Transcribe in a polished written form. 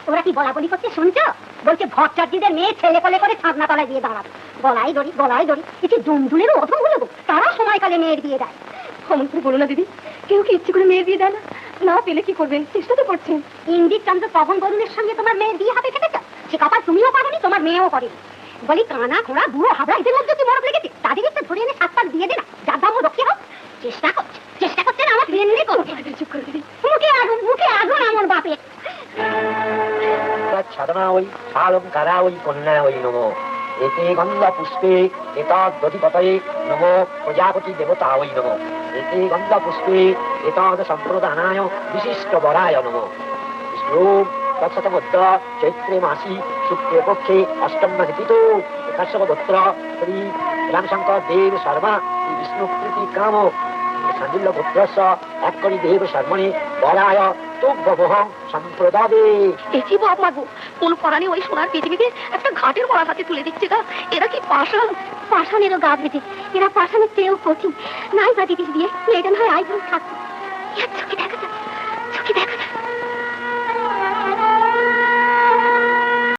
ওরা কি বলা বলি করছে শুনছো? বলছে ভট্টাচার্যদের মেয়ে ছেলে কোলে করে ছাদনা তলায় দিয়ে দাঁড়াবে। গলায় দড়ি কিছু দুমদুলেরও অধম হলো গো, তারা সময়কালে মেয়ের বিয়ে দেয়। অমন করে বলো না দিদি, কেউ কি ইচ্ছে করে মেয়ের বিয়ে দেয় না? না পেলে কি করবেন, চেষ্টা তো করছেন। ইন্দির চন্দ্র পবন বরুণের সঙ্গে তোমার মেয়ের বিয়ে হবে ভেবেছ? সে কপাল তুমিও পারোনি, তোমার মেয়েও করেনি। বলি কানা ঘোড়া বুড়ো হাবড়া এদের মধ্যে কি মরক লেগেছে? তাদের একটু ধরে এনে সাত পাক দিয়ে দে না, যার দাম রক্ষে হোক। চেষ্টা করছেন আমার ফ্রেন্ডলি করতে। চুপ করে দিদি, মুখে আগুন আমার বাপের। সাধনা ওই সালঙ্কারা ওই কন্যা ওই নম এতে গন্ধ পুষ্পে এতদধিপতয়ে নম প্রজাপতি দেবতা ওই নম এতে গন্ধ পুষ্পে এতদ সম্প্রদানায় বিশিষ্ট বরায় নম। তৎসতমদ্য চৈত্রে মাসি শুক্লে পক্ষে অষ্টম ঋতু একাশব গোত্র শ্রী রামশঙ্কর দেব শর্মা বিষ্ণু প্রীতি কাম সাঞ্জুল্য গোত্রস্য এক করি দেব শর্মণে বরায় সম্প্রদাবে। এটি বাপ মাগো, কোন পরাণে ওই সোনার পৃথিবীকে একটা ঘাটের বড়া হাতে তুলে দিচ্ছে গা। এরা কি পাষাণেরও গা ভেজে, এরা পাষাণের চেয়েও কঠিন। নাই বা দিদির বিয়ে মেয়েটা নয় আইবুড়ো থাকতো। দেখা যায়